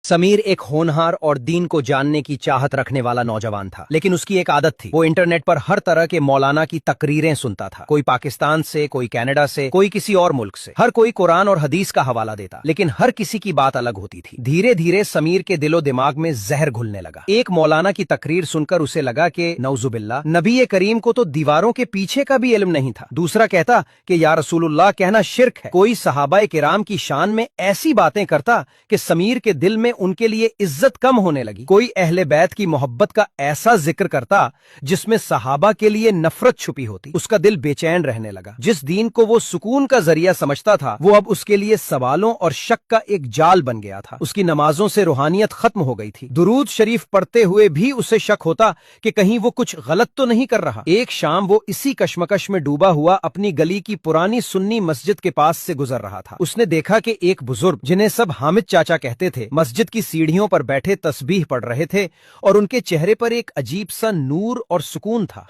समीर एक होनहार और दीन को जानने की चाहत रखने वाला नौजवान था, लेकिन उसकी एक आदत थी। वो इंटरनेट पर हर तरह के मौलाना की तकरीरें सुनता था। कोई पाकिस्तान से, कोई कनाडा से, कोई किसी और मुल्क से। हर कोई कुरान और हदीस का हवाला देता, लेकिन हर किसी की बात अलग होती थी। धीरे धीरे समीर के दिलो दिमाग में जहर घुलने लगा। एक मौलाना की तकरीर सुनकर उसे लगा कि नौजुबिल्ला, नबी करीम को तो दीवारों के पीछे का भी इल्म नहीं था। दूसरा कहता कि या रसूलुल्लाह कहना शिर्क है। कोई सहाबाए किराम की शान में ऐसी बातें करता कि समीर के दिल में उनके लिए इज्जत कम होने लगी। कोई अहले बैत की मोहब्बत का ऐसा जिक्र करता जिसमें सहाबा के लिए नफरत छुपी होती। उसका दिल बेचैन रहने लगा। जिस दीन को वो सुकून का जरिया समझता था, वो अब उसके लिए सवालों और शक का एक जाल बन गया था। उसकी नमाजों से रूहानियत खत्म हो गई थी। दुरूद शरीफ पढ़ते हुए भी उसे शक होता कि कहीं वो कुछ गलत तो नहीं कर रहा। एक शाम वो इसी कश्मकश में डूबा हुआ अपनी गली की पुरानी सुन्नी मस्जिद के पास से गुजर रहा था। उसने देखा कि एक बुजुर्ग, जिन्हें सब हामिद चाचा कहते थे, मस्जिद की सीढ़ियों पर बैठे तस्बीह पढ़ रहे थे और उनके चेहरे पर एक अजीब सा नूर और सुकून था।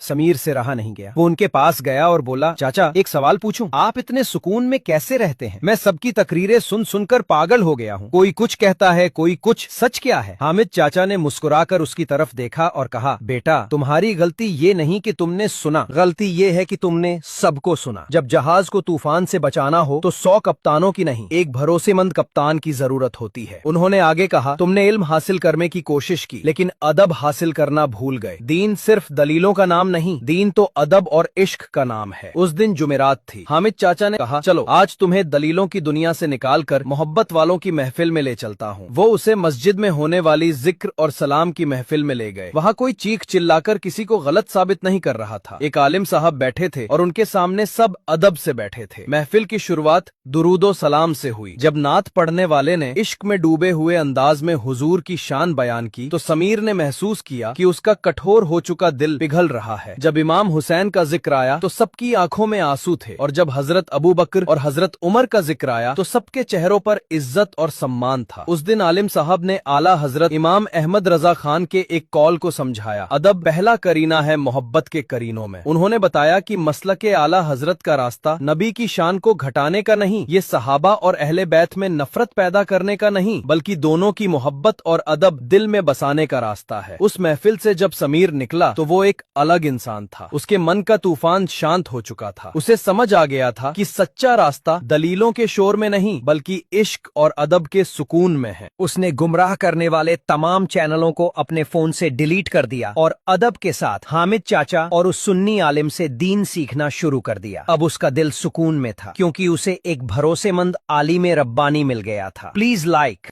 समीर से रहा नहीं गया। वो उनके पास गया और बोला, चाचा एक सवाल पूछूं? आप इतने सुकून में कैसे रहते हैं? मैं सबकी तकरीरें सुन सुनकर पागल हो गया हूँ। कोई कुछ कहता है, कोई कुछ, सच क्या है? हामिद चाचा ने मुस्कुराकर उसकी तरफ देखा और कहा, बेटा तुम्हारी गलती ये नहीं कि तुमने सुना, गलती ये है कि तुमने सबको सुना। जब जहाज को तूफान से बचाना हो तो 100 कप्तानों की नहीं, एक भरोसेमंद कप्तान की जरूरत होती है। उन्होंने आगे कहा, तुमने इल्म हासिल करने की कोशिश की, लेकिन अदब हासिल करना भूल गए। दीन सिर्फ दलीलों का नाम नहीं, दीन तो अदब और इश्क का नाम है। उस दिन जुमेरात थी। हामिद चाचा ने कहा, चलो आज तुम्हें दलीलों की दुनिया से निकालकर मोहब्बत वालों की महफिल में ले चलता हूँ। वो उसे मस्जिद में होने वाली जिक्र और सलाम की महफिल में ले गए। वहाँ कोई चीख चिल्लाकर किसी को गलत साबित नहीं कर रहा था। एक आलिम साहब बैठे थे और उनके सामने सब अदब से बैठे थे। महफिल की शुरुआत दुरूदो सलाम से हुई। जब नात पढ़ने वाले ने इश्क में डूबे हुए अंदाज में हुजूर की शान बयान की, तो समीर ने महसूस किया कि उसका कठोर हो चुका दिल पिघल रहा है। जब इमाम हुसैन का जिक्र आया तो सबकी आंखों में आंसू थे, और जब हजरत अबू बकर और हजरत उमर का जिक्र आया तो सबके चेहरों पर इज्जत और सम्मान था। उस दिन आलिम साहब ने आला हजरत इमाम अहमद रजा खान के एक कॉल को समझाया। अदब पहला करीना है मोहब्बत के करीनों में। उन्होंने बताया कि मसलके आला हजरत का रास्ता नबी की शान को घटाने का नहीं, ये सहाबा और अहले बैत में नफरत पैदा करने का नहीं, बल्कि दोनों की मोहब्बत और अदब दिल में बसाने का रास्ता है। उस महफिल से जब समीर निकला तो वो एक अलग इंसान था। उसके मन का तूफान शांत हो चुका था। उसे समझ आ गया था कि सच्चा रास्ता दलीलों के शोर में नहीं, बल्कि इश्क और अदब के सुकून में है। उसने गुमराह करने वाले तमाम चैनलों को अपने फोन से डिलीट कर दिया और अदब के साथ हामिद चाचा और उस सुन्नी आलिम से दीन सीखना शुरू कर दिया। अब उसका दिल सुकून में था, क्योंकि उसे एक भरोसेमंद आलिम रब्बानी मिल गया था। Please like